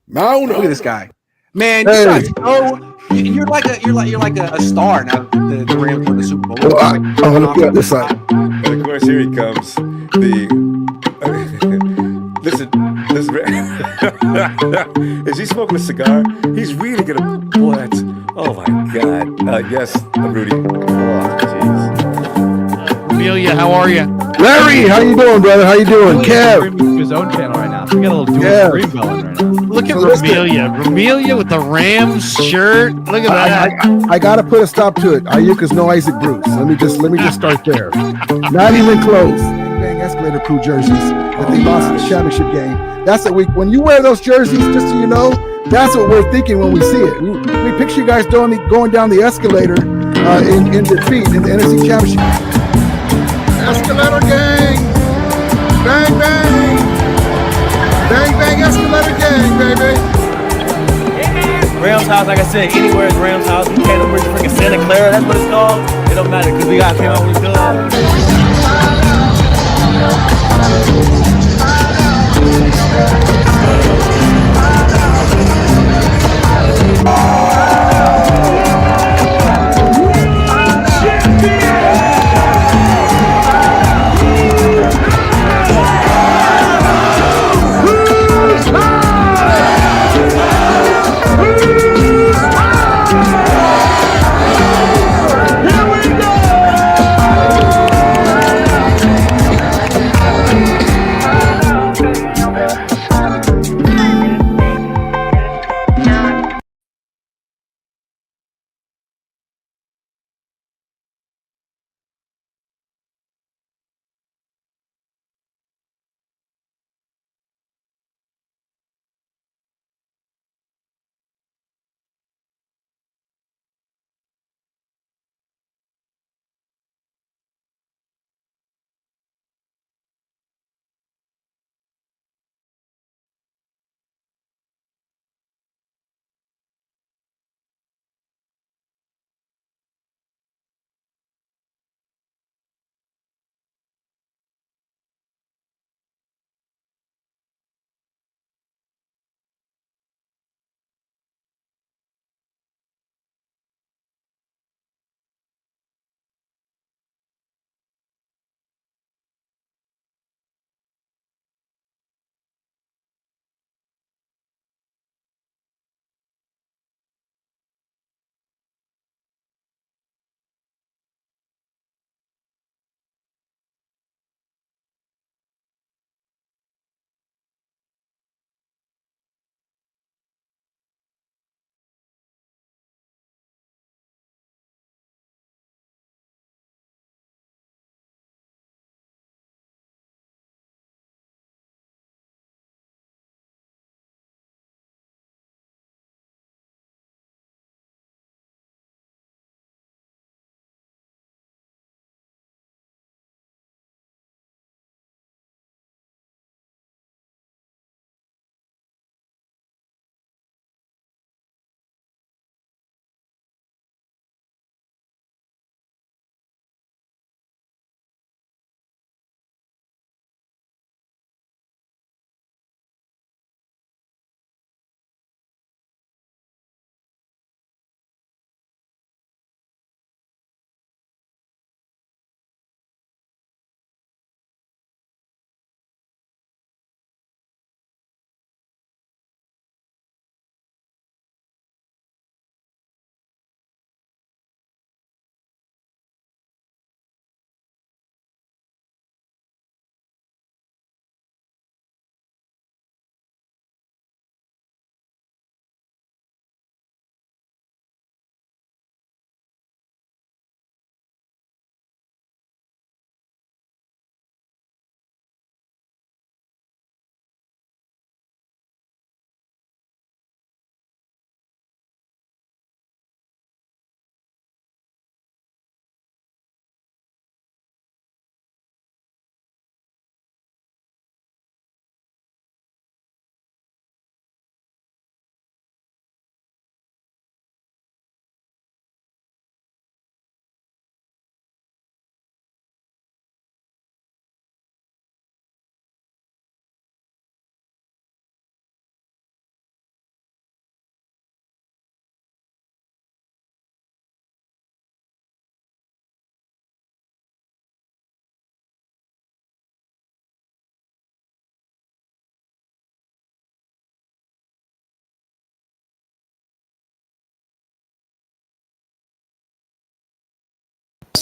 Mount. Look at this guy, man. Hey. You're like a star now. The Rams win the Super Bowl. Look at this side. And of course, here he comes. Listen. Is he smoking a cigar? He's really gonna. What? Oh my God. Yes, Rudy. Oh, jeez. Amelia, how are you? Larry, how you doing, brother? How you doing? Kev. His own channel right now. So we got a little dual stream going right now. Look at Ramelia with the Rams shirt. Look at that. I gotta put a stop to it. Ayuka's no Isaac Bruce. Let me just start there. Not even close. Bang Escalator Crew jerseys that they lost in the championship game. That's what when you wear those jerseys, just so you know, that's what we're thinking when we see it. We picture you guys going down the escalator in defeat in the NFC Championship. Escalator gang, bang bang, bang bang Escalator gang, baby. Rams house, like I said, anywhere is Rams house. We can't over freaking Santa Clara, that's what it's called. It don't matter because we got came out with good.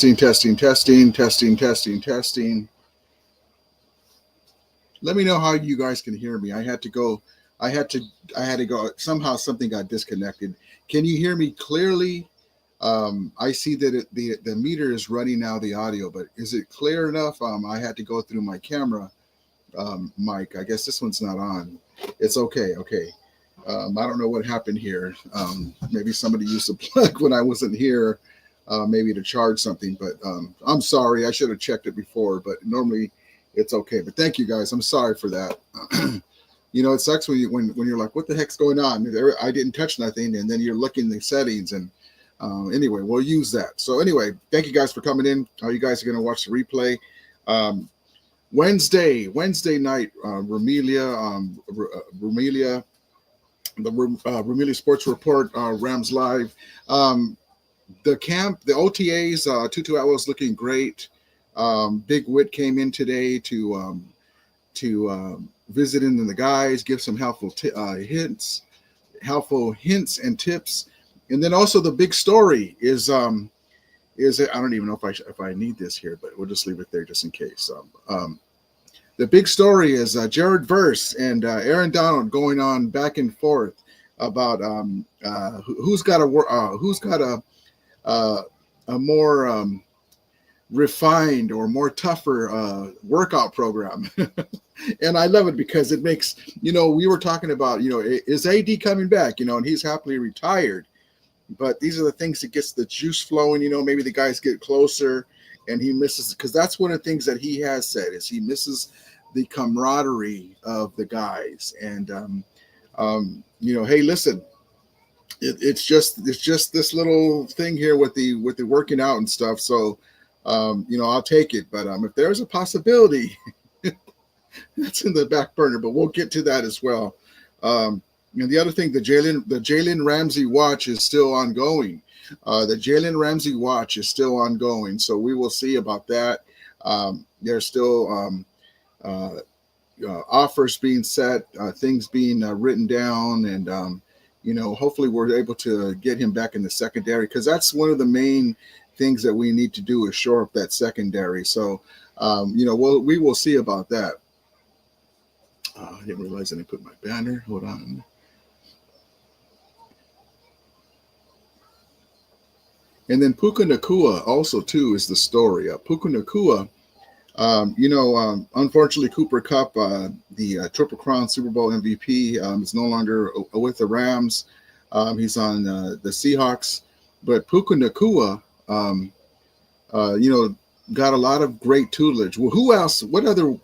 Testing. Let me know how you guys can hear me. I had to go. Somehow something got disconnected. Can you hear me clearly? I see that the meter is running now, the audio, but is it clear enough? I had to go through my camera mic. I guess this one's not on. It's okay. I don't know what happened here. Maybe somebody used a plug when I wasn't here, maybe to charge something, but I'm sorry. I should have checked it before, but normally it's okay. But thank you guys. I'm sorry for that. It sucks when you're like, what the heck's going on? I didn't touch nothing, and then you're looking the settings, and anyway, we'll use that. So anyway, thank you guys for coming in. You guys are going to watch the replay. Wednesday night, Rumelia, the Rumelia Sports Report, Rams Live. The camp, the OTAs, Tutu Atwell's looking great. Big Wit came in today to visit in the guys, give some helpful hints and tips. And then also the big story is I don't even know if I need this here, but we'll just leave it there just in case. The big story is Jared Verse and Aaron Donald going on back and forth about who's got a more refined or more tougher workout program. And I love it because it makes, we were talking about, is AD coming back, and he's happily retired. But these are the things that gets the juice flowing. Maybe the guys get closer and he misses, because that's one of the things that he has said is he misses the camaraderie of the guys. And, hey, listen, it's just this little thing here with the working out and stuff. So, I'll take it. But if there's a possibility, that's in the back burner, but we'll get to that as well. And the other thing, the Jalen Ramsey watch is still ongoing. The Jalen Ramsey watch is still ongoing, so we will see about that. There's still offers being set, things being written down, and hopefully we're able to get him back in the secondary, because that's one of the main things that we need to do is shore up that secondary. So, we will see about that. I didn't realize I didn't put my banner. Hold on. And then Puka Nacua also, too, is the story. Puka Nacua, unfortunately, Cooper Kupp, the Triple Crown Super Bowl MVP, is no longer with the Rams. He's on the Seahawks. But Puka Nacua, got a lot of great tutelage. Well, who else? What other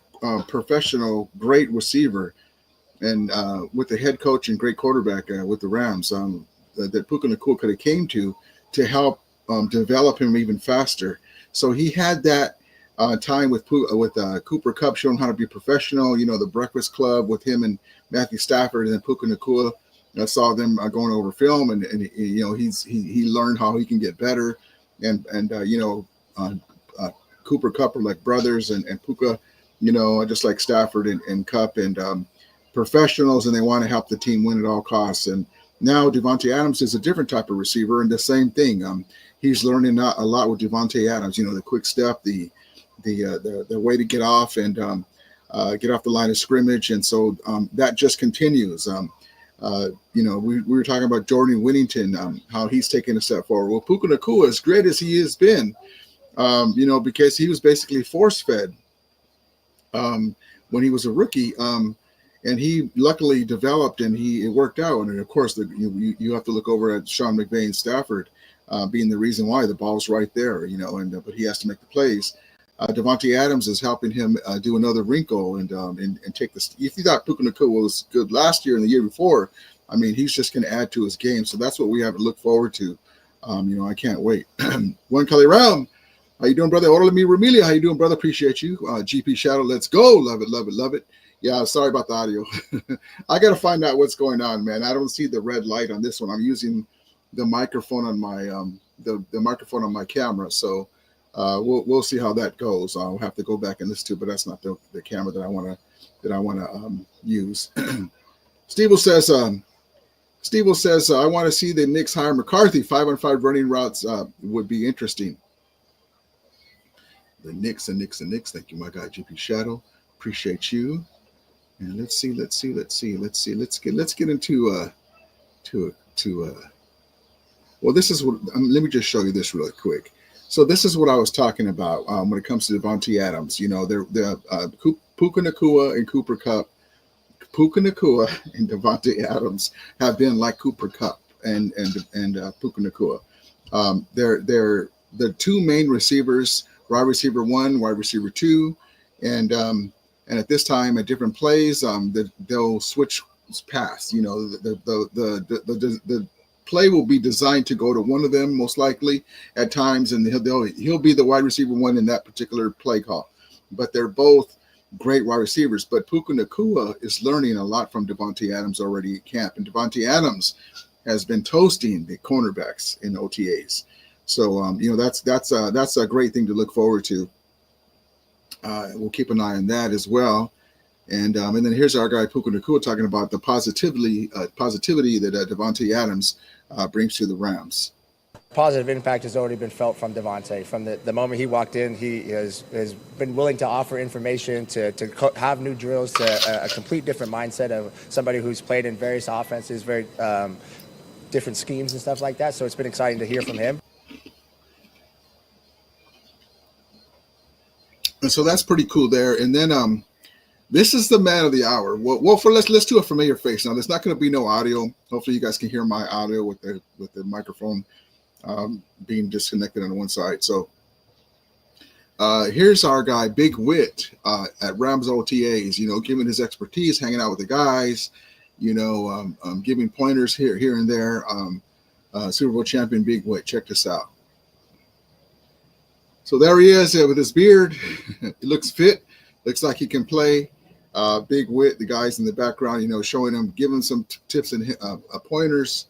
professional great receiver and with the head coach and great quarterback with the Rams that Puka Nacua could have came to help develop him even faster? So he had that time with Cooper Kupp, showing how to be professional. The Breakfast Club with him and Matthew Stafford, and then Puka Nacua. I saw them going over film, and he learned how he can get better, and Cooper Kupp are like brothers, and Puka, just like Stafford and Kupp, and professionals, and they want to help the team win at all costs. And now Davante Adams is a different type of receiver, and the same thing. He's learning a lot with Davante Adams. The quick step, the way to get off and get off the line of scrimmage, and so that just continues. We were talking about Jordan Whittington, how he's taking a step forward. Well, Puka Nacua, as great as he has been, because he was basically force-fed when he was a rookie, and he luckily developed, and it worked out. And of course, you have to look over at Sean McVay and Stafford being the reason why the ball's right there, but he has to make the plays. Davante Adams is helping him do another wrinkle and take this. If you thought Puka Nacua was good last year and the year before, he's just going to add to his game. So that's what we have to look forward to. I can't wait. One Kelly Round. How you doing, brother? Order me, Remilia. How you doing, brother? Appreciate you. GP Shadow, let's go. Love it, love it, love it. Yeah, sorry about the audio. I got to find out what's going on, man. I don't see the red light on this one. I'm using the microphone on my the microphone on my camera, so we'll see how that goes. I'll have to go back and listen to it, but that's not the camera that I want to use. Steve says, I want to see the Knicks hire McCarthy. 5-on-5 running routes would be interesting. the Knicks and Knicks and Knicks. Thank you, my guy GP Shadow. Appreciate you. And let's get into well, this is what. Let me just show you this really quick. So this is what I was talking about when it comes to Davante Adams. You know, they're Puka Nacua and Cooper Kupp. Puka Nacua and Davante Adams have been like Cooper Kupp and Puka Nacua. They're the two main receivers, wide receiver 1, wide receiver 2, and at this time at different plays, they'll switch pass. You know, the play will be designed to go to one of them most likely at times, and he'll be the wide receiver 1 in that particular play call. But they're both great wide receivers. But Puka Nacua is learning a lot from Davante Adams already at camp, and Davante Adams has been toasting the cornerbacks in OTAs. So you know, that's a great thing to look forward to. We'll keep an eye on that as well. And then here's our guy Puka Nacua talking about the positivity that Davante Adams brings to the Rams. Positive impact has already been felt from Davante. From the moment he walked in, he has been willing to offer information, to have new drills, to a complete different mindset of somebody who's played in various offenses, very different schemes and stuff like that. So it's been exciting to hear from him. And so that's pretty cool there. And then this is the man of the hour. Well, let's do a familiar face. Now, there's not going to be no audio. Hopefully, you guys can hear my audio with the microphone being disconnected on one side. So here's our guy, Big Wit, at Rams OTAs. You know, giving his expertise, hanging out with the guys. You know, giving pointers here and there. Super Bowl champion Big Wit. Check this out. So there he is with his beard. He looks fit. Looks like he can play. Big Wit, the guys in the background, you know, showing him, giving some tips and pointers.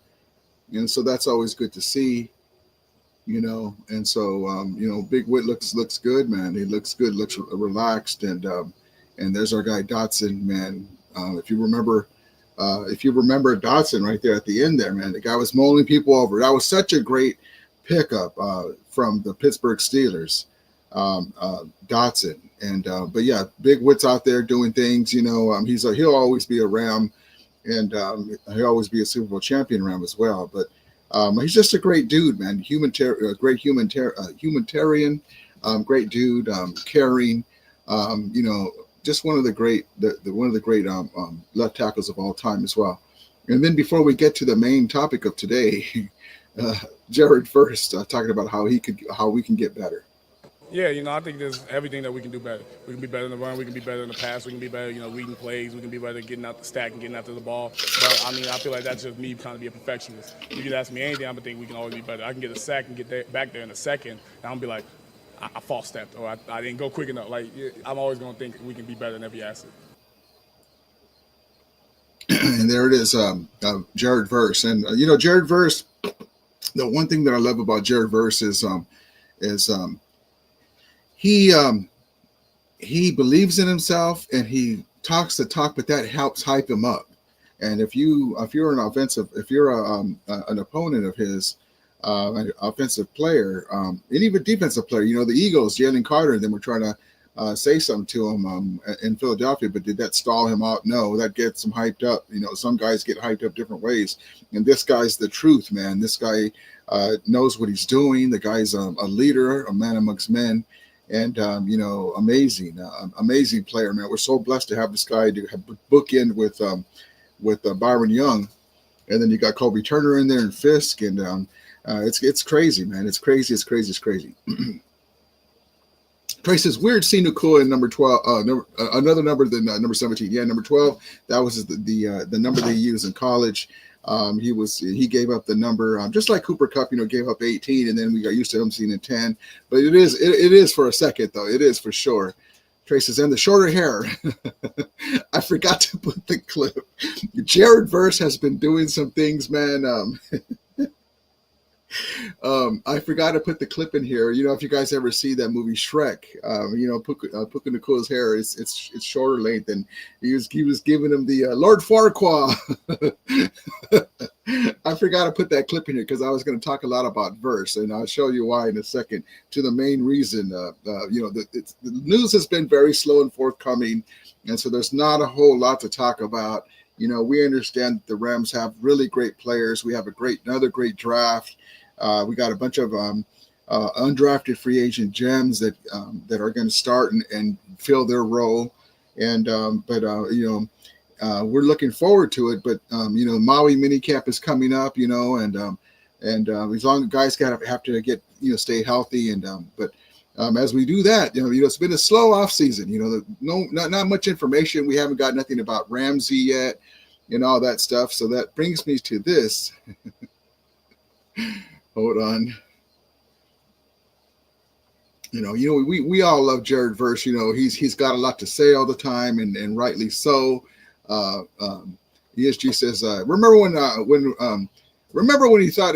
And so that's always good to see, you know. And so, you know, Big Wit looks good, man. He looks good, looks relaxed. And there's our guy Dotson, man. If you remember Dotson right there at the end there, man, the guy was mulling people over. That was such a great pickup from the Pittsburgh Steelers, Dotson. And but yeah, Big Wit's out there doing things. You know, he'll always be a Ram, and he'll always be a Super Bowl champion Ram as well. But he's just a great dude, man. Great humanitarian, great dude, caring. You know, just one of the great left tackles of all time as well. And then before we get to the main topic of today, Jared first talking about how we can get better. Yeah, you know, I think there's everything that we can do better. We can be better in the run. We can be better in the pass. We can be better, you know, reading plays. We can be better getting out the stack and getting after the ball. But, I mean, I feel like that's just me trying to be a perfectionist. You can ask me anything, I'm going to think we can always be better. I can get a sack and get back there in a second, and I'm going to be like, I false stepped or I didn't go quick enough. Like, I'm always going to think we can be better in every asset. And there it is, Jared Verse. And, you know, Jared Verse, the one thing that I love about Jared Verse is he believes in himself and he talks the talk, but that helps hype him up. And if you're an opponent of his, an offensive player, and even defensive player, you know, the Eagles, Jalen Carter, and them were trying to say something to him in Philadelphia, but did that stall him out? No, that gets him hyped up. You know, some guys get hyped up different ways, and this guy's the truth, man. This guy knows what he's doing. The guy's a leader, a man amongst men. And, you know, amazing player, man. We're so blessed to have this guy to have bookend with Byron Young. And then you got Kobe Turner in there and Fisk. And it's crazy, man. It's crazy. Trace says, weird seeing Nacua in number 12, another number than number 17. Yeah, number 12. That was the number they used in college. He gave up the number, just like Cooper Kupp, you know, gave up 18, and then we got used to him seeing a 10. But it is for a second, though. It is for sure. Trace says, and the shorter hair. I forgot to put the clip. Jared Verse has been doing some things, man. I forgot to put the clip in here. You know, if you guys ever see that movie Shrek, you know, Puka Nacua's hair it's shorter length, and he was giving him the Lord Farquaad. I forgot to put that clip in here because I was going to talk a lot about verse, and I'll show you why in a second. To the main reason, the news has been very slow and forthcoming, and so there's not a whole lot to talk about. We understand that the Rams have really great players. We have another great draft. We got a bunch of undrafted free agent gems that are going to start and fill their role, we're looking forward to it, but Maui minicamp is coming up, and as long as guys have to get stay healthy, but as we do that, it's been a slow off season. Not much information. We haven't got nothing about Ramsey yet, and all that stuff. So that brings me to this. Hold on. We all love Jared Verse. He's got a lot to say all the time, and rightly so. ESG says, remember when he thought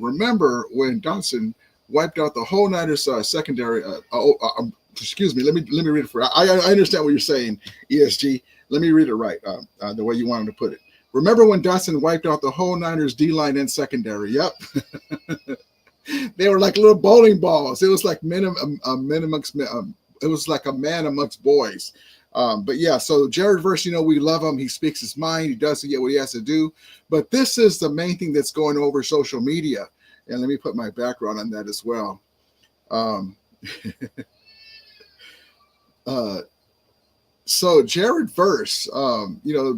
remember when Dawson wiped out the whole Niners secondary. Excuse me. Let me read it for you. I understand what you're saying, ESG. Let me read it right, the way you wanted to put it. Remember when Dawson wiped out the whole Niners D-line and secondary? Yep. They were like little bowling balls. It was like it was like a man amongst boys. But yeah, so Jared Verse, we love him. He speaks his mind. He does what he has to do. But this is the main thing that's going over social media. And let me put my background on that as well. So Jared Verse,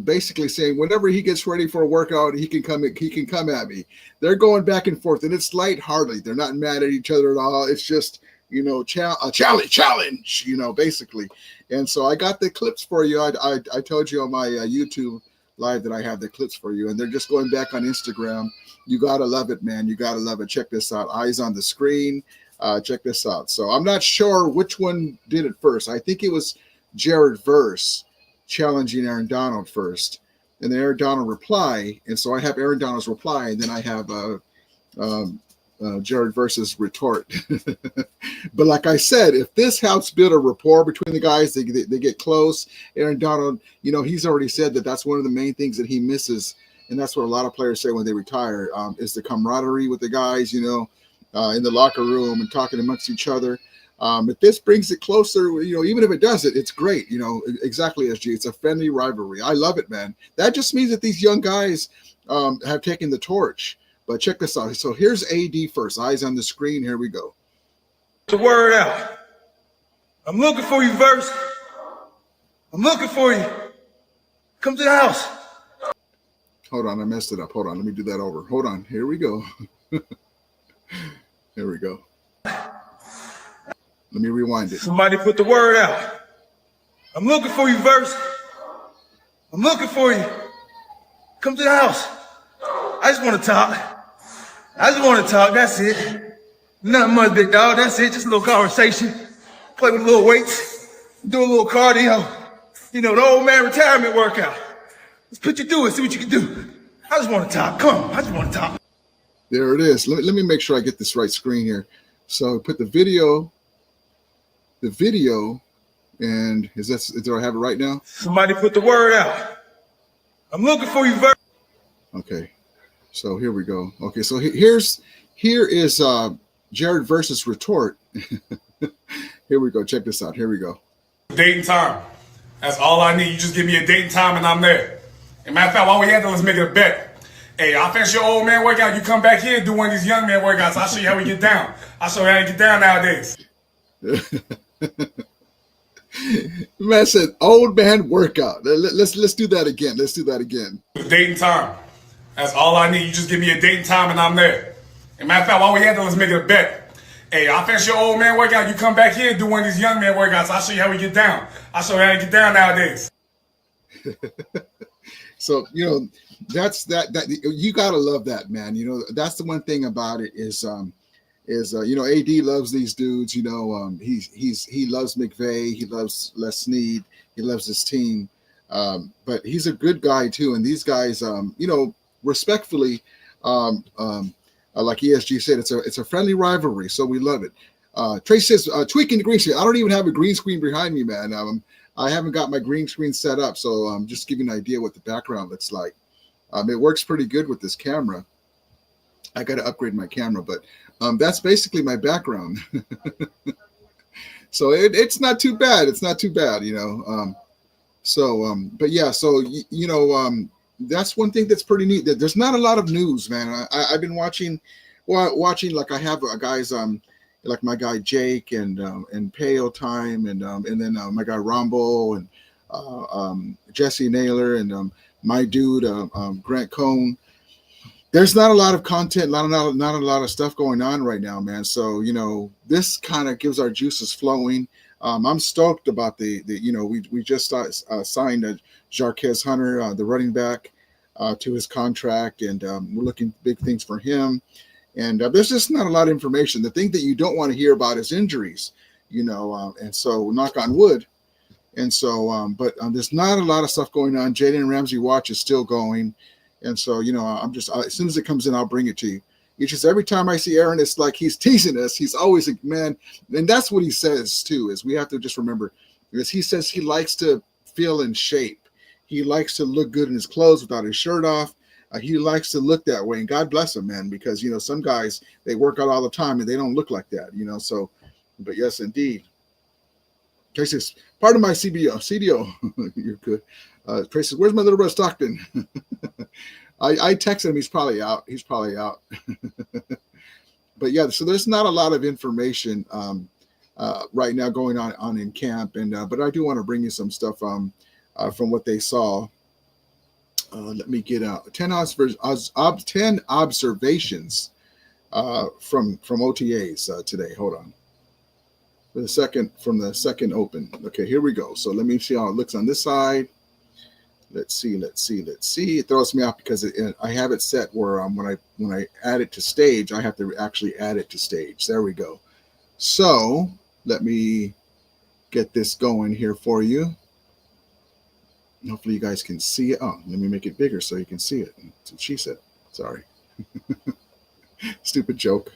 basically saying whenever he gets ready for a workout, he can come at me. They're going back and forth, and it's lighthearted. They're not mad at each other at all. It's just a challenge, basically. And so I got the clips for you. I told you on my YouTube live that I have the clips for you, and they're just going back on Instagram. You gotta love it, man. You gotta love it. Check this out. Eyes on the screen. Check this out. So I'm not sure which one did it first. I think it was Jared Verse challenging Aaron Donald first, and then Aaron Donald reply. And so I have Aaron Donald's reply, and then I have Jared Verse's retort. But like I said, if this helps build a rapport between the guys, they get close. Aaron Donald, he's already said that that's one of the main things that he misses, and that's what a lot of players say when they retire, is the camaraderie with the guys, in the locker room and talking amongst each other. If this brings it closer, even if it doesn't, it's great. Exactly, SG. It's a friendly rivalry. I love it, man. That just means that these young guys have taken the torch. But check this out. So here's AD first. Eyes on the screen. Here we go. The word out. I'm looking for you, Verse. I'm looking for you. Come to the house. Hold on. I messed it up. Hold on. Let me do that over. Hold on. Here we go. Here we go. Let me rewind it. Somebody put the word out. I'm looking for you, Verse. I'm looking for you. Come to the house. I just want to talk. That's it. Nothing much, big dog. That's it. Just a little conversation. Play with a little weights. Do a little cardio. The old man retirement workout. Let's put you through it. See what you can do. I just want to talk. Come on. I just want to talk. There it is. Let me make sure I get this right screen here. So put the video, and do I have it right now? Somebody put the word out. I'm looking for you, Verse. Okay. So here we go. Okay, so here is Jared Verse's retort. Here we go. Check this out. Here we go. Date and time. That's all I need. You just give me a date and time and I'm there. And matter of fact, while we at that, let's make it a bet. Hey, I'll finish your old man workout. You come back here and do one of these young man workouts. I'll show you how we get down. I'll show you how to get down nowadays. Man said, old man workout. Let's do that again. Let's do that again. Date and time. That's all I need. You just give me a date and time and I'm there. And matter of fact, while we at that, let's make it a bet. Hey, I'll finish your old man workout. You come back here and do one of these young man workouts. I'll show you how we get down. I'll show you how to get down nowadays. So, that's that you got to love that, man. That's the one thing about it is AD loves these dudes. He loves McVay. He loves Les Snead. He loves his team. But he's a good guy too. And these guys, respectfully, like ESG said, it's a friendly rivalry, so we love it. Tracy says, tweaking the green screen. I don't even have a green screen behind me, man. I haven't got my green screen set up, so I'm just giving you an idea what the background looks like. It works pretty good with this camera. I got to upgrade my camera, but that's basically my background. So it's not too bad. It's not too bad, you know. But yeah, so that's one thing that's pretty neat. There's not a lot of news, man. I've been watching like I have guys like my guy Jake and Pale Time and then my guy Rombo and Jesse Naylor and my dude Grant Cohn. There's not a lot of content, not a lot of stuff going on right now, man. So this kind of gives our juices flowing. I'm stoked about the we just signed Jarquez Hunter, the running back, to his contract, and we're looking big things for him. And there's just not a lot of information. The thing that you don't want to hear about is injuries, and so knock on wood. And so, but there's not a lot of stuff going on. Jalen Ramsey watch is still going. And so, I'm just, as soon as it comes in, I'll bring it to you. It's just every time I see Aaron, it's like he's teasing us. He's always like, man, and that's what he says too, is we have to just remember, because he says he likes to feel in shape. He likes to look good in his clothes without his shirt off. He likes to look that way, and God bless him, man, because, some guys, they work out all the time and they don't look like that, so, but yes, indeed. Tracy says, part of my CDO, you're good. Tracy says, where's my little brother Stockton? I texted him. He's probably out. But yeah, so there's not a lot of information right now going on in camp, and but I do want to bring you some stuff from what they saw. Let me get out 10 observations from OTAs today. Hold on. From the second open. Okay, here we go. So let me see how it looks on this side. Let's see. It throws me off because I have it set where when I add it to stage, I have to actually add it to stage. There we go. So let me get this going here for you. Hopefully you guys can see it. Oh, let me make it bigger so you can see it. That's what she said. Sorry. Stupid joke.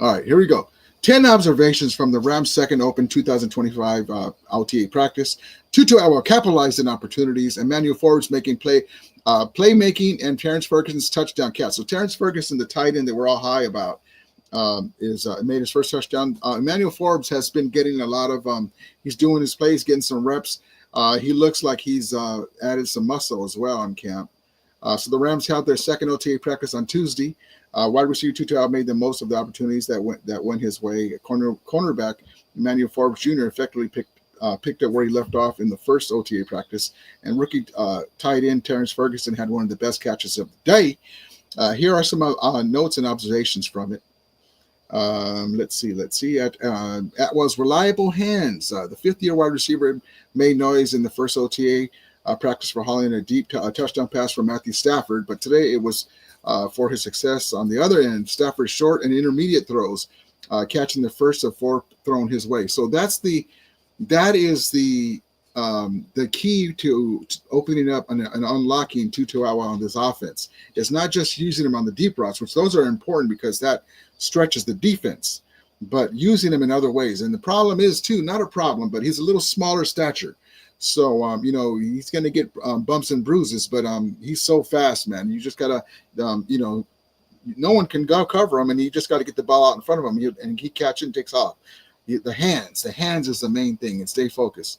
All right, here we go. 10 observations from the Rams' second open 2025 LTA practice. Tutu Atwell capitalized on opportunities. Emmanuel Forbes making playmaking, and Terrence Ferguson's touchdown catch. So Terrence Ferguson, the tight end that we're all high about, made his first touchdown. Emmanuel Forbes has been getting a lot of he's doing his plays, getting some reps. He looks like he's added some muscle as well in camp. So the Rams held their second OTA practice on Tuesday. Wide receiver Tutu made the most of the opportunities that went his way. Cornerback Emmanuel Forbes Jr. effectively picked up where he left off in the first OTA practice, and rookie tight end Terrence Ferguson had one of the best catches of the day. Here are some notes and observations from it. Let's see. Atwell's reliable hands. The fifth-year wide receiver made noise in the first OTA practice for hauling a deep touchdown pass from Matthew Stafford, but today it was for his success on the other end. Stafford's short and intermediate throws, catching the first of four thrown his way. So that is the key to opening up and unlocking Tutu Atwell on this offense. It's not just using him on the deep routes, which those are important because that stretches the defense, but using him in other ways. And the problem is too, not a problem, but he's a little smaller stature. So, he's going to get bumps and bruises, but he's so fast, man. You just got to, no one can go cover him, and you just got to get the ball out in front of him, and he catches and takes off. The hands is the main thing, and stay focused.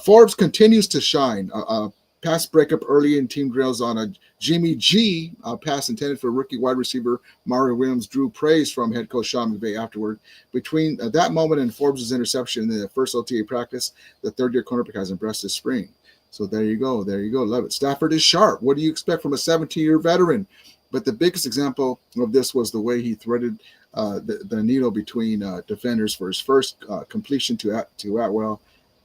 Forbes continues to shine. Pass breakup early in team drills on a Jimmy G pass intended for rookie wide receiver Mario Williams drew praise from head coach Sean McVay afterward. Between that moment and Forbes' interception in the first OTA practice, the third-year cornerback has impressed this spring. So there you go. Love it. Stafford is sharp. What do you expect from a 17-year veteran? But the biggest example of this was the way he threaded the needle between defenders for his first completion to Atwell.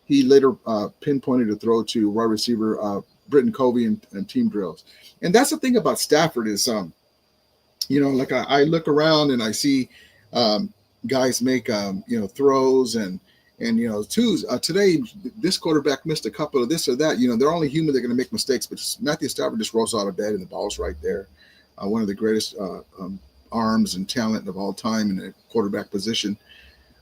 He later pinpointed a throw to wide receiver Britton Covey and team drills. And that's the thing about Stafford is, like I look around and I see guys make, throws and twos. Today, this quarterback missed a couple of this or that. They're only human. They're going to make mistakes. But Matthew Stafford just rolls out of bed and the ball's right there. One of the greatest arms and talent of all time in the quarterback position.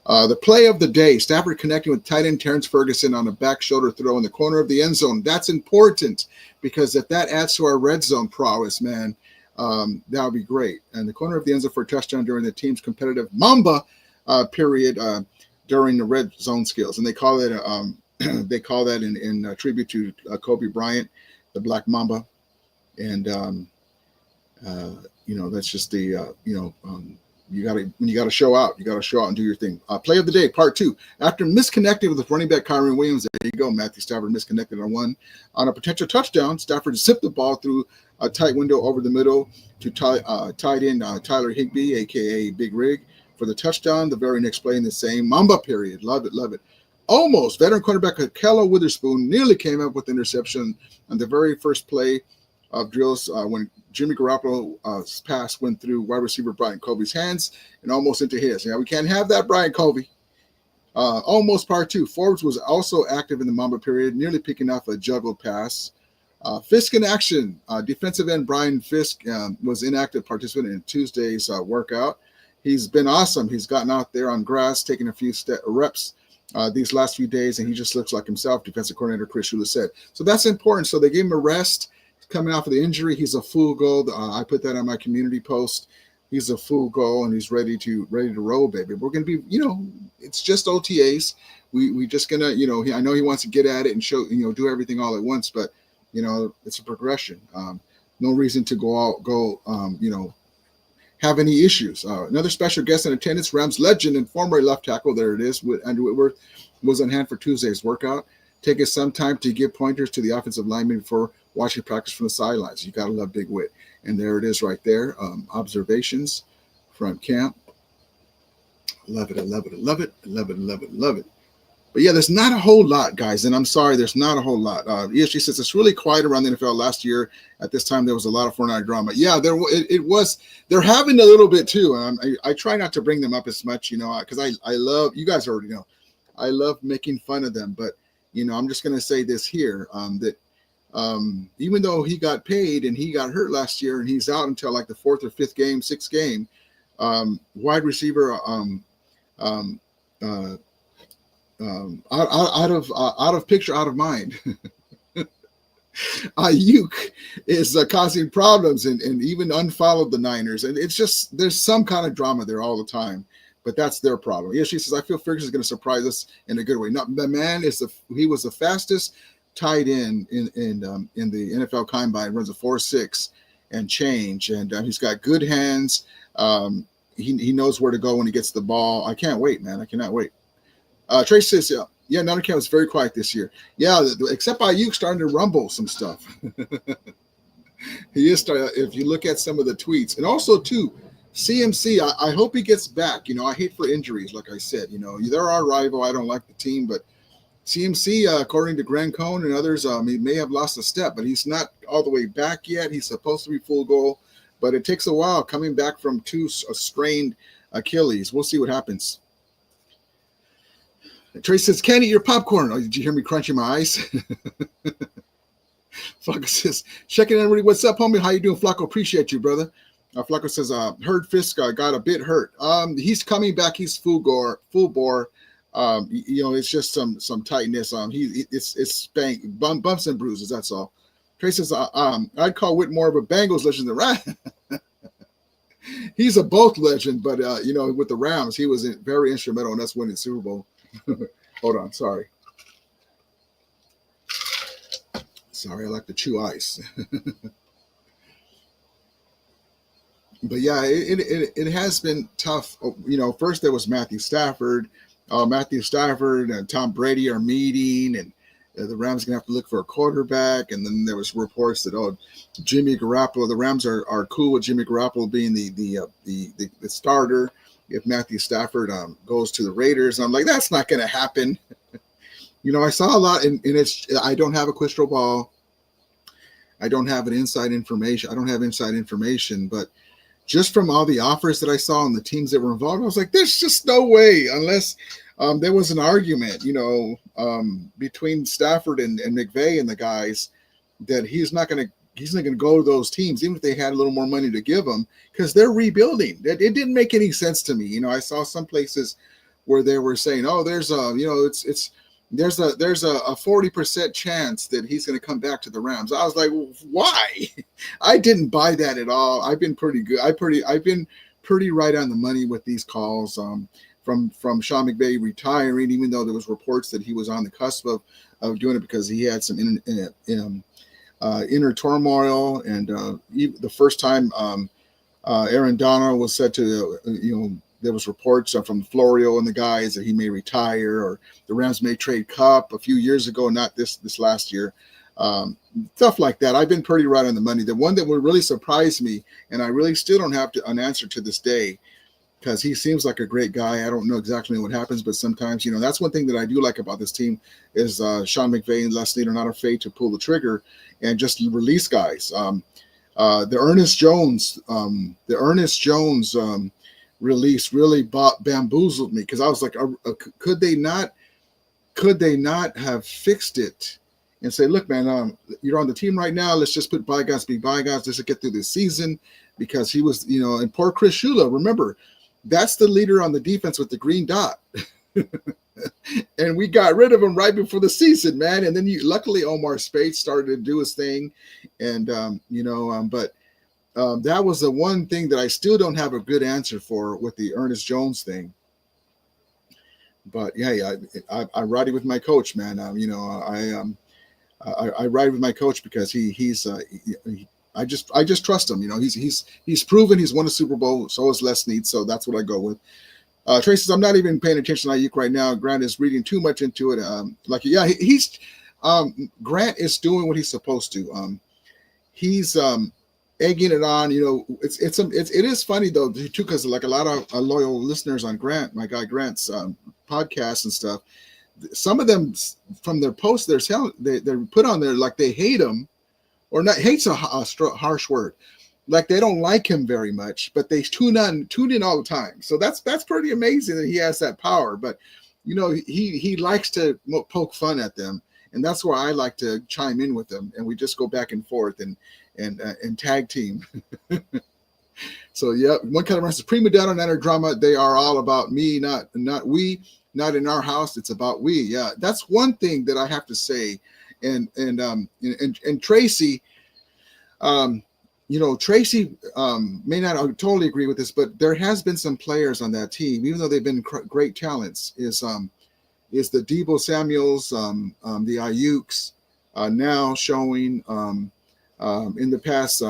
The play of the day, Stafford connecting with tight end Terrence Ferguson on a back shoulder throw in the corner of the end zone. That's important because if that adds to our red zone prowess, man, that would be great. And the corner of the end zone for a touchdown during the team's competitive Mamba period during the red zone skills. And they call it in tribute to Kobe Bryant, the Black Mamba. And, that's just the, when you got to show out, and do your thing. Play of the day, part 2. After misconnecting with running back Kyron Williams, there you go. Matthew Stafford misconnected on a potential touchdown. Stafford zipped the ball through a tight window over the middle to tight end Tyler Higbee, aka Big Rig, for the touchdown. The very next play in the same Mamba period. Love it. Almost veteran cornerback Kello Witherspoon nearly came up with interception on the very first play of drills when Jimmy Garoppolo's pass went through wide receiver Brian Covey's hands and almost into his. Yeah, we can't have that, Brian Covey. Almost part 2. Forbes was also active in the Mamba period, nearly picking off a juggled pass. Fisk in action. Defensive end Brian Fisk was inactive participant in Tuesday's workout. He's been awesome. He's gotten out there on grass, taking a few reps these last few days, and he just looks like himself, defensive coordinator Chris Shula said. So that's important. So they gave him a rest. Coming off of the injury, he's a full go. I put that on my community post. He's a full go, and he's ready to roll, baby. We're gonna be, it's just OTAs. We just gonna, I know he wants to get at it and show, do everything all at once, but it's a progression. No reason to go have any issues. Another special guest in attendance, Rams legend and former left tackle. There it is. With Andrew Whitworth was on hand for Tuesday's workout. Taking some time to give pointers to the offensive linemen before watching practice from the sidelines. You got to love Big Wit. And there it is right there. Observations from camp. Love it. But yeah, there's not a whole lot, guys. And I'm sorry, there's not a whole lot. ESG says it's really quiet around the NFL last year. At this time, there was a lot of 49 drama. Yeah, it was. They're having a little bit too. I try not to bring them up as much, because I love, you guys already know, I love making fun of them. But, I'm just going to say this here, that even though he got paid and he got hurt last year and he's out until like the 4th or 5th game, 6th game, wide receiver out of picture, out of mind. Ayuk is causing problems and even unfollowed the Niners. And it's just, there's some kind of drama there all the time. But that's their problem. Yeah, she says, I feel Ferguson is going to surprise us in a good way. Not the man he was the fastest tight end in the NFL Combine, runs a 4.6 and change, and he's got good hands. He knows where to go when he gets the ball. I can't wait, man. I cannot wait. Trace says, yeah, Nottingham was very quiet this year. Yeah, except Ayuk starting to rumble some stuff. He is starting. If you look at some of the tweets, and also too. CMC, I hope he gets back. I hate for injuries, like I said. They're our rival. I don't like the team, but CMC, according to Grant Cohn and others, he may have lost a step, but he's not all the way back yet. He's supposed to be full goal, but it takes a while coming back from 2 strained Achilles. We'll see what happens. Trace says, can't eat your popcorn. Oh, did you hear me crunching my ice? Flacco says, checking in, everybody. What's up, homie? How you doing, Flacco? Appreciate you, brother. Flacco says, heard Fisk got a bit hurt. He's coming back. He's full bore. It's just some tightness. It's bumps and bruises. That's all. Trace says, I'd call Whit more of a Bengals legend than Rams. He's a both legend, but with the Rams, he was very instrumental in us winning the Super Bowl. Hold on, sorry. Sorry, I like to chew ice. But yeah, it has been tough. First there was Matthew Stafford. Matthew Stafford and Tom Brady are meeting, and the Rams are going to have to look for a quarterback. And then there was reports that, Jimmy Garoppolo, the Rams are cool with Jimmy Garoppolo being the starter if Matthew Stafford goes to the Raiders. And I'm like, that's not going to happen. I saw a lot, and I don't have a crystal ball. I don't have inside information, but just from all the offers that I saw and the teams that were involved, I was like, there's just no way unless there was an argument, between Stafford and McVay and the guys that he's not going to go to those teams, even if they had a little more money to give him, because they're rebuilding. It didn't make any sense to me. I saw some places where they were saying, oh, there's there's a 40% chance that he's going to come back to the Rams. I was like, why? I didn't buy that at all. I've been pretty good. I've been pretty right on the money with these calls. From Sean McVay retiring, even though there was reports that he was on the cusp of doing it because he had some inner turmoil, and the first time Aaron Donald was said to, there was reports from Florio and the guys that he may retire, or the Rams may trade Cup a few years ago, not this last year. Stuff like that. I've been pretty right on the money. The one that would really surprise me, and I really still don't have an answer to this day, because he seems like a great guy. I don't know exactly what happens, but sometimes, that's one thing that I do like about this team is Sean McVay and Les Snead are not afraid to pull the trigger and just release guys. The Ernest Jones release really bamboozled me, because I was like, could they not have fixed it and say, look, man, you're on the team right now. Let's just put bygones be bygones. Let's get through this season, because he was, and poor Chris Shula, remember, that's the leader on the defense with the green dot. And we got rid of him right before the season, man. And then luckily Omar Speights started to do his thing. And, but that was the one thing that I still don't have a good answer for with the Ernest Jones thing. But yeah, I ride with my coach, man. I ride with my coach because I just trust him. He's proven he's won a Super Bowl. So is Les Snead. So that's what I go with. Tracy says, I'm not even paying attention to Ayuk right now. Grant is reading too much into it. He's Grant is doing what he's supposed to. He's egging it on. It is funny though too, because like a lot of loyal listeners on my guy Grant's podcasts and stuff. Some of them from their posts they're put on there like they hate him, or not. Hate's a harsh word. Like they don't like him very much, but they tune in all the time. So that's pretty amazing that he has that power. But he likes to poke fun at them, and that's where I like to chime in with them, and we just go back and forth and tag team. So yeah, one kind of runs prima donna Niner drama. They are all about me, not we, not in our house. It's about we. Yeah, that's one thing that I have to say. And Tracy. Tracy may not totally agree with this, but there has been some players on that team, even though they've been great talents, is the Deebo Samuels, the Ayuks, now showing in the past.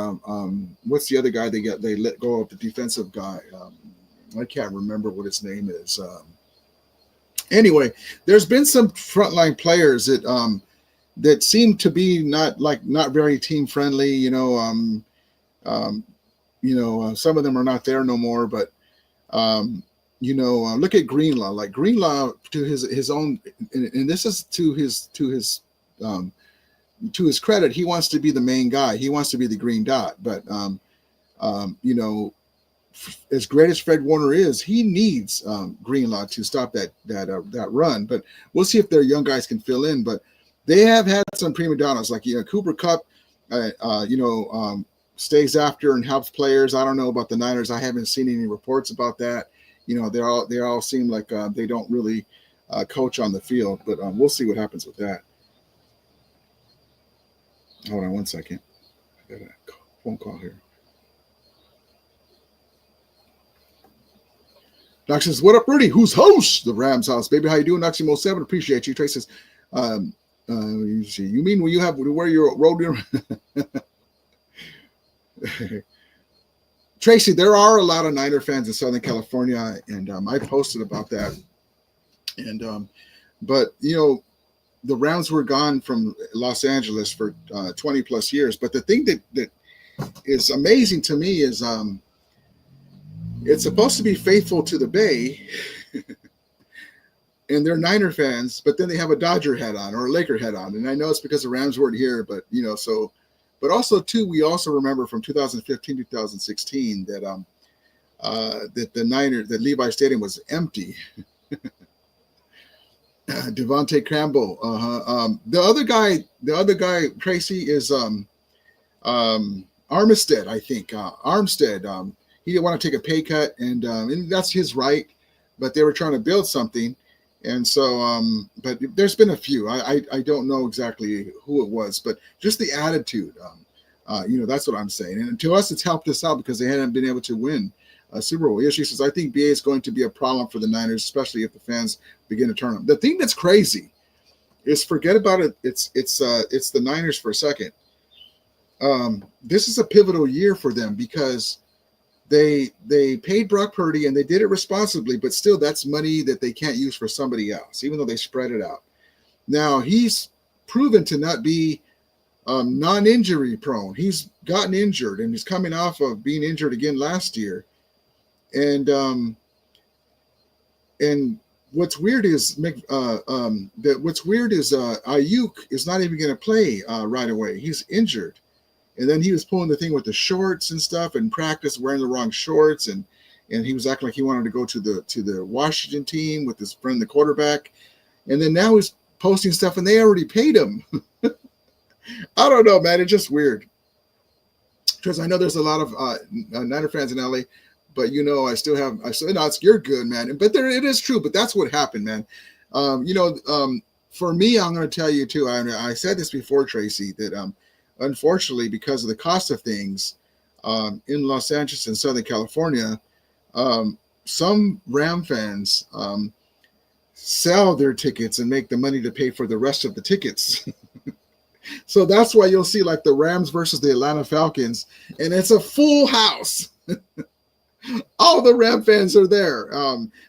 What's the other guy they let go of, the defensive guy? I can't remember what his name is. Anyway, there's been some frontline players that seem to be not very team friendly. Some of them are not there no more, but look at Greenlaw. Like Greenlaw, to his own, and this is to his credit, he wants to be the main guy. He wants to be the green dot. But as great as Fred Warner is, he needs Greenlaw to stop that run. But we'll see if their young guys can fill in. But they have had some prima donnas, like Cooper Kupp, stays after and helps players. I don't know about the Niners. I haven't seen any reports about that. They all seem like they don't really coach on the field, but we'll see what happens with that. Hold on one second. I got a phone call here. Doc says, what up, Rudy? Who's host? The Rams house. Baby, how you doing? Noximo 7, appreciate you. Trace says, you mean when you have to wear your road? Tracy, there are a lot of Niner fans in Southern California, and I posted about that. And but the Rams were gone from Los Angeles for 20 plus years. But the thing that is amazing to me is it's supposed to be faithful to the Bay, and they're Niner fans, but then they have a Dodger hat on or a Laker hat on. And I know it's because the Rams weren't here, but so. But also, too, we also remember from 2015, 2016 that that Levi Stadium was empty. Devontae Campbell. The other guy, Tracy, is Armstead, I think. Armstead. He didn't want to take a pay cut, and that's his right. but they were trying to build something. And so, but there's been a few. I don't know exactly who it was, but just the attitude. That's what I'm saying. And to us, it's helped us out because they hadn't been able to win a Super Bowl. She says, I think BA is going to be a problem for the Niners, especially if the fans begin to turn them. The thing that's crazy is, forget about it. It's the Niners for a second. This is a pivotal year for them because they paid Brock Purdy and they did it responsibly, but still that's money that they can't use for somebody else, even though they spread it out. Now he's proven to not be non-injury prone. He's gotten injured and he's coming off of being injured again last year. And what's weird is Ayuk is not even going to play right away. He's injured. And then he was pulling the thing with the shorts and stuff and practice wearing the wrong shorts. And he was acting like he wanted to go to the Washington team with his friend, the quarterback. And then now he's posting stuff and they already paid him. I don't know, man. It's just weird. Because I know there's a lot of Niner fans in LA, but I still you're good, man. But it is true, but that's what happened, man. For me, I'm going to tell you too, I said this before, Tracy, that unfortunately, because of the cost of things in Los Angeles and Southern California, some Ram fans sell their tickets and make the money to pay for the rest of the tickets. So that's why you'll see like the Rams versus the Atlanta Falcons, and it's a full house. All the Ram fans are there.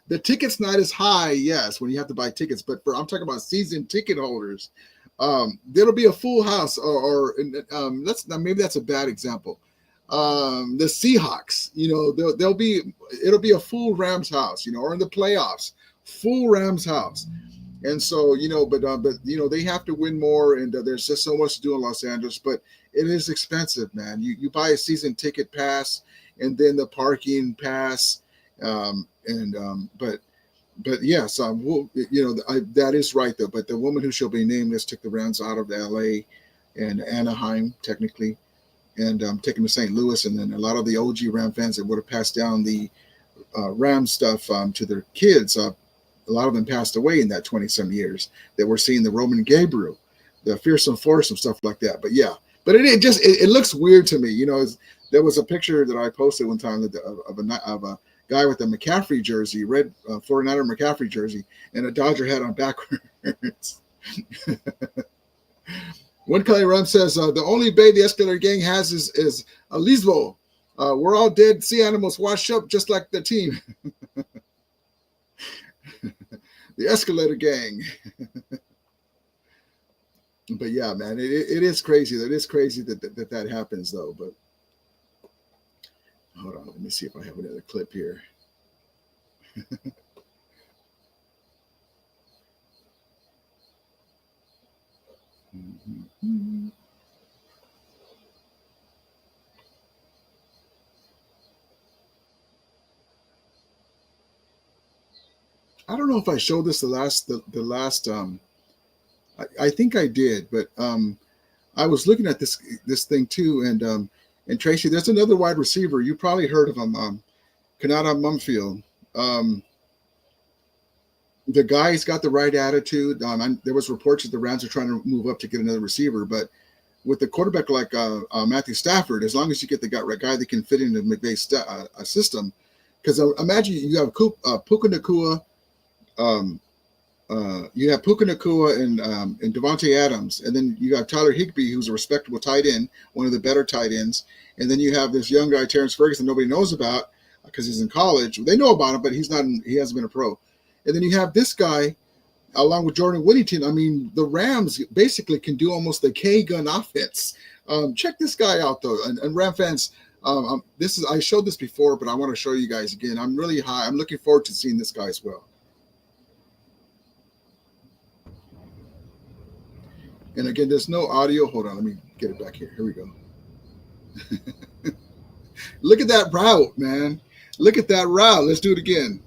The ticket's not as high, yes, when you have to buy tickets, but I'm talking about season ticket holders. There'll be a full house, or maybe that's a bad example. The Seahawks, it'll be a full Rams house, or in the playoffs, full Rams house. And so, but they have to win more, and there's just so much to do in Los Angeles, but it is expensive, man. You buy a season ticket pass and then the parking pass. But yes, that is right though. But the woman who shall be nameless took the Rams out of LA and Anaheim technically, and taking to St. Louis, and then a lot of the OG Ram fans that would have passed down the Ram stuff to their kids. A lot of them passed away in that 20-some years that we're seeing the Roman Gabriel, the fearsome foursome, stuff like that. But yeah, but it looks weird to me. There was a picture that I posted one time of a guy with a McCaffrey jersey, red 49er McCaffrey jersey, and a Dodger hat on backwards. One Kelly Rum says, the only bay the escalator gang has is a Lisbo. We're all dead sea animals washed up just like the team. The escalator gang. But yeah, man, it is crazy. It is crazy that happens though. But hold on, let me see if I have another clip here. I don't know if I showed this the last I think I did, but I was looking at this thing too, and Tracy, there's another wide receiver. You probably heard of him, Kanata Mumfield. The guy's got the right attitude. There was reports that the Rams are trying to move up to get another receiver, but with the quarterback like Matthew Stafford, as long as you get the guy that can fit into McVay's system, because imagine you have Puka Nacua. You have Puka Nacua and Davante Adams, and then you got Tyler Higbee, who's a respectable tight end, one of the better tight ends, and then you have this young guy, Terrence Ferguson, nobody knows about because he's in college. They know about him, but he hasn't been a pro. And then you have this guy, along with Jordan Whittington. I mean, the Rams basically can do almost the K-gun offense. Check this guy out, though, and Ram fans. I showed this before, but I want to show you guys again. I'm really high. I'm looking forward to seeing this guy as well. And again, there's no audio. Hold on, let me get it back here. Here we go. Look at that route, man. Look at that route. Let's do it again.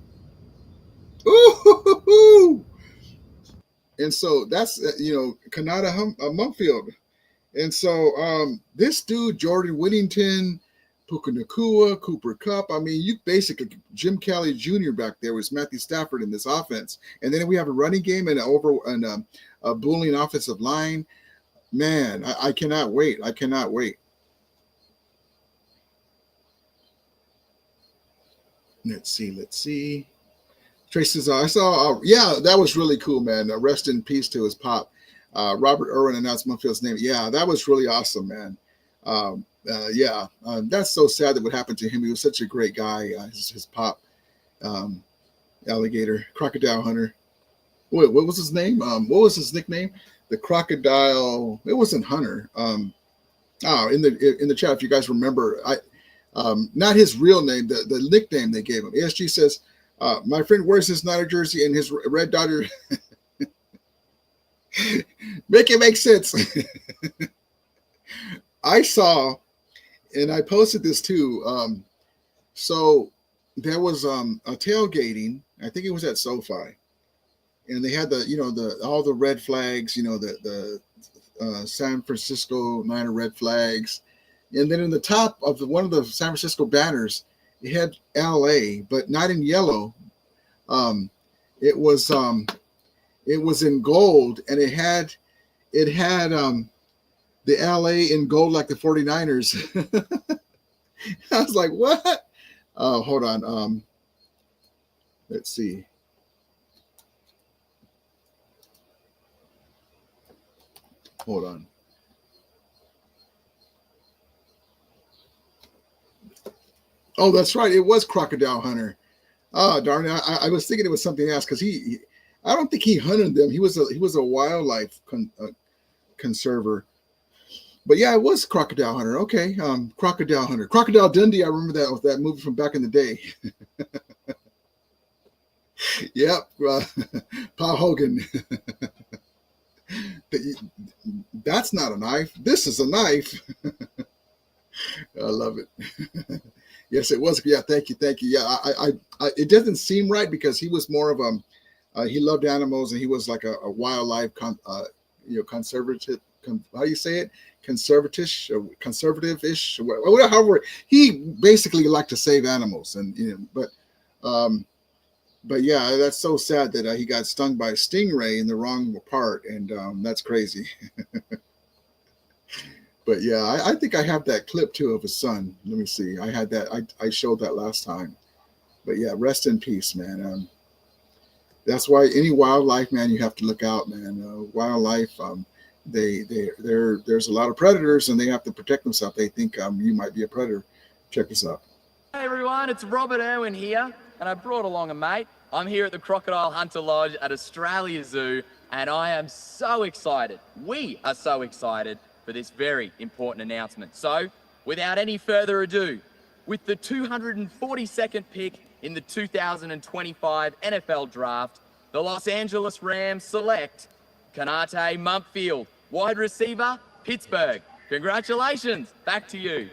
Ooh! And so that's, Kanata Mumfield. And so this dude, Jordan Whittington, Puka Nakua, Cooper Kupp. I mean, you basically Jim Kelly Jr. back there was Matthew Stafford in this offense, and then we have a running game and a bullying offensive line. Man, I cannot wait. I cannot wait. Let's see. Tracy says, I saw, yeah, that was really cool, man. Rest in peace to his pop. Robert Irwin announced Mufield's name. Yeah, that was really awesome, man. That's so sad that what happened to him. He was such a great guy. His pop, alligator, crocodile hunter. What was his name? What was his nickname? The crocodile. It wasn't Hunter. In the chat, if you guys remember, not his real name, the nickname they gave him. ASG says, my friend wears his Niner jersey and his red Dodger. Make it make sense. I saw, and I posted this too. So there was a tailgating. I think it was at SoFi, and they had all the red flags. The San Francisco Niner red flags, and then in the top of one of the San Francisco banners, it had LA, but not in yellow. It was in gold, and it had the LA in gold like the 49ers. I was like, what? Hold on. Let's see. Hold on. Oh, that's right. It was Crocodile Hunter. Oh, darn it. I was thinking it was something else because I don't think he hunted them. He was a wildlife conserver. But yeah, it was Crocodile Hunter. Okay, Crocodile Hunter. Crocodile Dundee, I remember that movie from back in the day. Yep, Paul Hogan. That's not a knife. This is a knife. I love it. Yes, it was. Yeah, thank you. Yeah, I it doesn't seem right because he was more of he loved animals and he was like a wildlife conservative. How do you say it? Conservative-ish. However, he basically liked to save animals, and but yeah, that's so sad that he got stung by a stingray in the wrong part, and that's crazy. But yeah, I think I have that clip too of his son. Let me see. I had that. I showed that last time. But yeah, rest in peace, man. That's why any wildlife, man, you have to look out, man. Wildlife, there's a lot of predators, and they have to protect themselves. They think you might be a predator. Check this out. Hey everyone, it's Robert Irwin here, and I brought along a mate. I'm here at the Crocodile Hunter Lodge at Australia Zoo, and I am so excited. We are so excited for this very important announcement. So, without any further ado, with the 242nd pick in the 2025 NFL Draft, the Los Angeles Rams select Kanate Mumpfield, wide receiver, Pittsburgh. Congratulations. Back to you.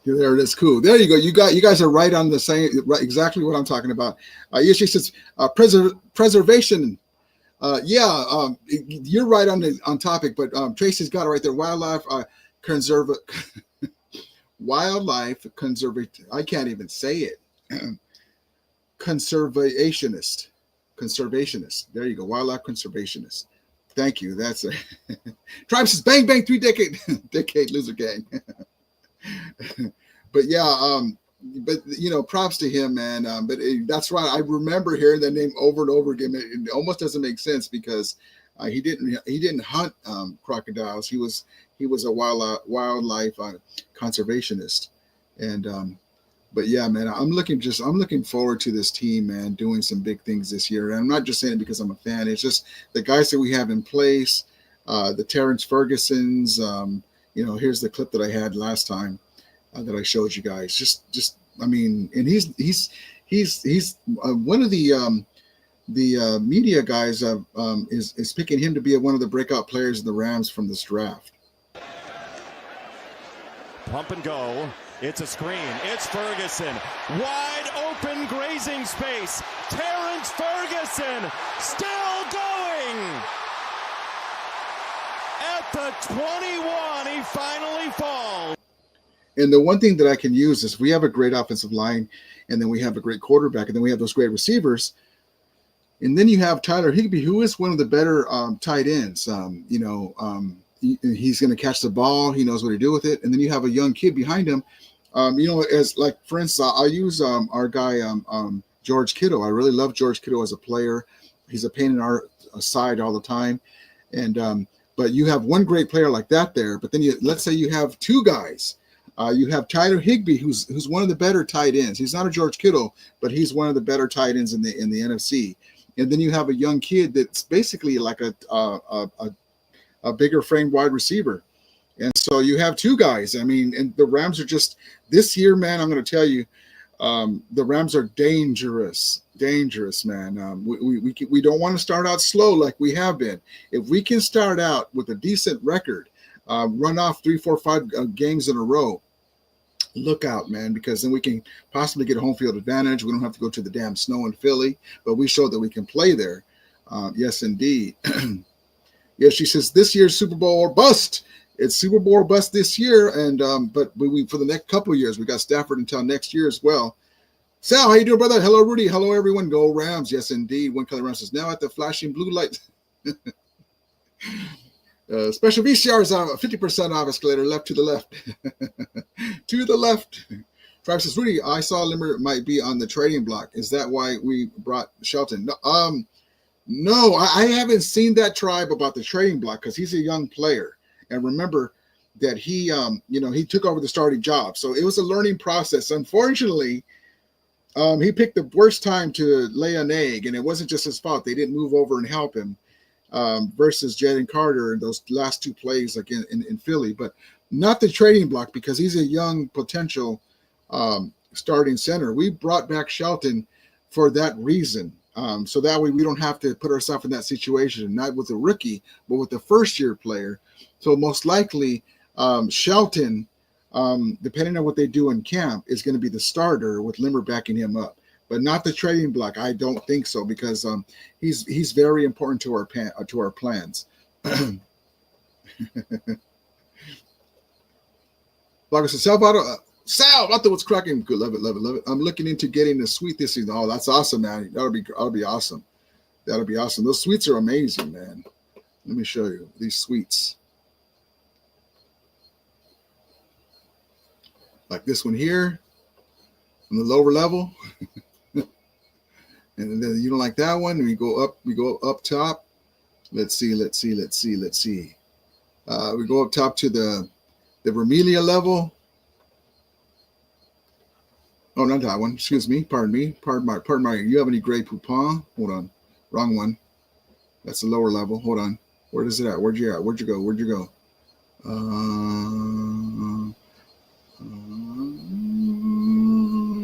There it is. Cool. There you go. You guys are right on the same, right, exactly what I'm talking about. She says preservation. You're right on topic, but Tracy's got it right there. Wildlife conservative. I can't even say it. Conservationist. There you go. Wildlife conservationist. Thank you. That's it. Tribe says bang bang 3 decade loser gang. But yeah, props to him, man. That's right. I remember hearing that name over and over again. It almost doesn't make sense because he didn't hunt crocodiles. He was a wildlife conservationist, and but yeah, man, I'm looking forward to this team, man, doing some big things this year. And I'm not just saying it because I'm a fan. It's just the guys that we have in place, the Terrence Fergusons. Here's the clip that I had last time that I showed you guys. Just I mean, and he's one of the media guys is picking him to be one of the breakout players of the Rams from this draft. Pump and go. It's a screen. It's Ferguson. Wide open grazing space. Terrence Ferguson still going. At the 21, he finally falls. And the one thing that I can use is we have a great offensive line, and then we have a great quarterback, and then we have those great receivers. And then you have Tyler Higbee, who is one of the better tight ends. He's going to catch the ball. He knows what to do with it. And then you have a young kid behind him. As like, for instance, I'll use our guy, George Kittle. I really love George Kittle as a player. He's a pain in our side all the time. And but you have one great player like that there. But then let's say you have two guys. You have Tyler Higbee, who's one of the better tight ends. He's not a George Kittle, but he's one of the better tight ends in the NFC. And then you have a young kid that's basically like a bigger framed wide receiver. And so you have two guys. I mean, and the Rams are just this year, man. I'm going to tell you, the Rams are dangerous, man. We don't want to start out slow like we have been. If we can start out with a decent record, run off 3, 4, 5 games in a row, look out, man, because then we can possibly get a home field advantage. We don't have to go to the damn snow in Philly, but we showed that we can play there. Yes, indeed. Yes, she says this year's Super Bowl or bust. It's Super Bowl or bust this year, and but we for the next couple of years, we got Stafford until next year as well. Sal, how you doing, brother? Hello, Rudy. Hello, everyone. Go Rams. Yes, indeed. One Color Rams says now at the flashing blue light. Special VCRs are 50% off escalator left to the left. To the left. Travis says, Rudy, I saw Limmer might be on the trading block. Is that why we brought Shelton? No, I haven't seen that tribe about the trading block because he's a young player. And remember that he took over the starting job. So it was a learning process. Unfortunately, he picked the worst time to lay an egg, and it wasn't just his fault. They didn't move over and help him. Versus Jalen Carter in those last 2 plays like in Philly, but not the trading block because he's a young potential starting center. We brought back Shelton for that reason. So that way we don't have to put ourselves in that situation, not with a rookie, but with a first-year player. So most likely Shelton, depending on what they do in camp, is going to be the starter with Limmer backing him up. But not the trading block. I don't think so because he's very important to our plans. Like I said, Sal, I thought what's cracking. Good, love it. I'm looking into getting the suite this season. Oh, that's awesome, man. That'll be awesome. That'll be awesome. Those suites are amazing, man. Let me show you these suites. Like this one here on the lower level. And then you don't like that one. We go up top. Let's see. We go up top to the Vermilia level. Oh, not that one. Excuse me. Pardon me. Pardon my. You have any gray poupon? Hold on. Wrong one. That's the lower level. Hold on. Where is it at? Where'd you go?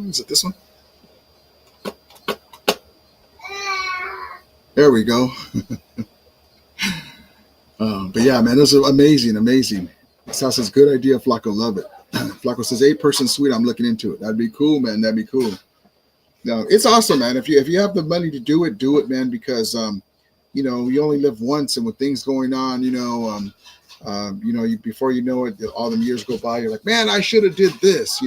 Is it this one? There we go. But yeah, man, this is amazing. This house is a good idea, Flacco. Love it. Flacco says 8-person suite. I'm looking into it. That'd be cool, man. That'd be cool. No, it's awesome, man. If you have the money to do it, man, because you only live once, and with things going on, before you know it, all them years go by. You're like, man, I should have did this,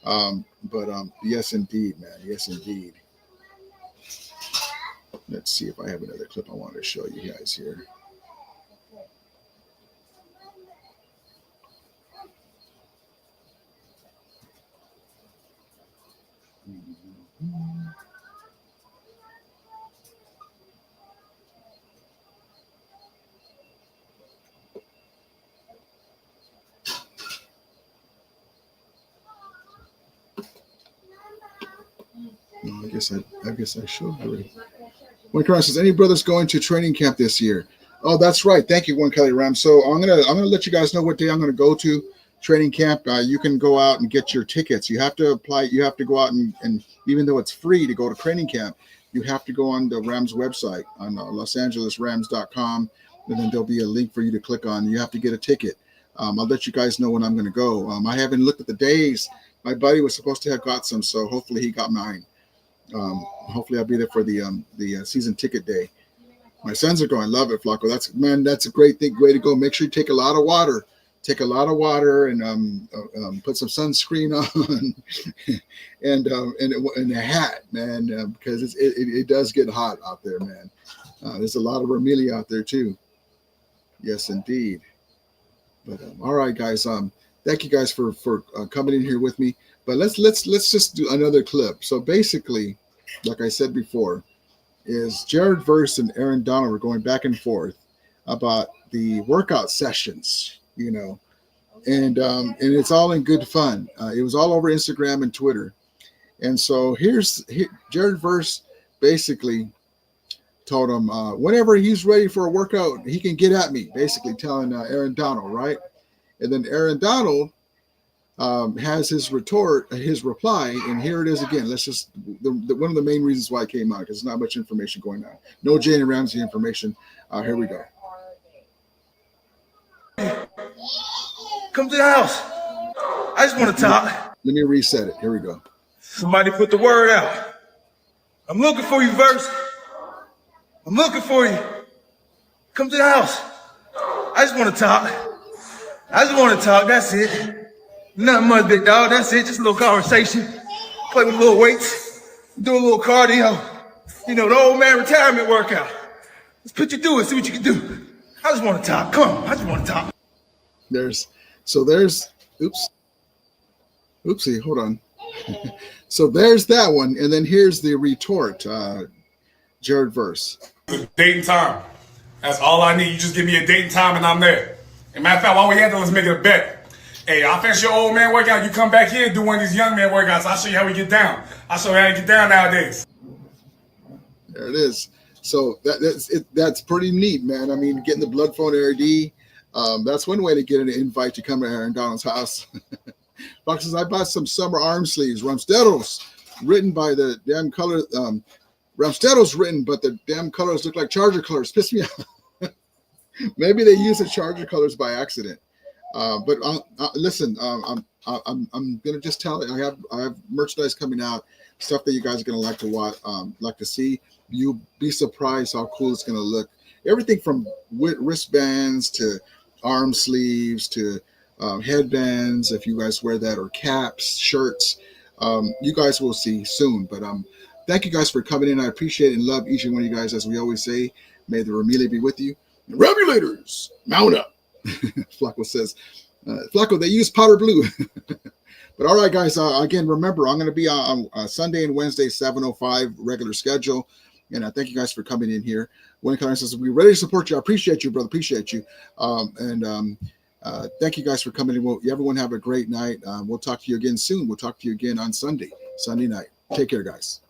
But yes, indeed, man. Yes, indeed. Let's see if I have another clip I want to show you guys here. I guess I should already. One Kelly says, any brothers going to training camp this year? Oh, that's right. Thank you, One Kelly Ram. So I'm gonna let you guys know what day I'm gonna go to training camp. You can go out and get your tickets. You have to apply. You have to go out and even though it's free to go to training camp, you have to go on the Rams website on LosAngelesRams.com, and then there'll be a link for you to click on. You have to get a ticket. I'll let you guys know when I'm going to go. I haven't looked at the days. My buddy was supposed to have got some, so hopefully he got mine. Hopefully I'll be there for the season ticket day. My sons are going. Love it, Flacco. That's a great thing. Way to go. Make sure you take a lot of water. take a lot of water and put some sunscreen on and a hat, man, because it does get hot out there, man. There's a lot of Ramelia out there too. Yes, indeed. But all right, guys. Thank you guys for coming in here with me. But let's just do another clip. So basically, like I said before, is Jared Verse and Aaron Donald were going back and forth about the workout sessions, you know, and it's all in good fun. It was all over Instagram and Twitter. And so Jared Verse basically told him whenever he's ready for a workout, he can get at me, basically telling Aaron Donald, right? And then Aaron Donald has his reply, and here it is again. Let's just one of the main reasons why it came out, because there's not much information going on. No Jalen Ramsey information. Here we go. Come to the house. I just want to talk. Let me reset it. Here we go. Somebody put the word out. I'm looking for you, Verse. I'm looking for you. Come to the house. I just want to talk. That's it. Nothing much, big dog. That's it. Just a little conversation. Play with a little weights. Do a little cardio. You know, the old man retirement workout. Let's put you through it. See what you can do. I just want to talk. Come on. I just want to talk. Oopsie, hold on. So there's that one. And then here's the retort, Jared Verse. Date and time. That's all I need. You just give me a date and time and I'm there. And matter of fact, while we had to, let's make it a bet. Hey, I'll finish your old man workout. You come back here and do one of these young man workouts. I'll show you how we get down. I'll show you how to get down nowadays. There it is. So that's pretty neat, man. I mean, getting the blood flow in ARD, that's one way to get an invite to come to Aaron Donald's house. Fox says, I bought some summer arm sleeves, Ramstedos, written by the damn color. Ramstedos written, but the damn colors look like Charger colors. Piss me off. Maybe they use the Charger colors by accident. But listen, I'm gonna just tell you, I have merchandise coming out, stuff that you guys are gonna like to watch, like to see. You'll be surprised how cool it's gonna look. Everything from wristbands to arm sleeves to headbands, if you guys wear that, or caps, shirts. You guys will see soon. But thank you guys for coming in. I appreciate and love each and one of you guys. As we always say, may the Ramelia be with you. The Ramulators, mount up. Flacco says, Flacco, they use powder blue. But all right, guys, again, remember, I'm going to be on Sunday and Wednesday, 7:05 regular schedule. And I thank you guys for coming in here. Wayne Clarence says, we're ready to support you. I appreciate you, brother. Appreciate you. Thank you guys for coming in. Everyone have a great night. We'll talk to you again soon. We'll talk to you again on Sunday night. Take care, guys.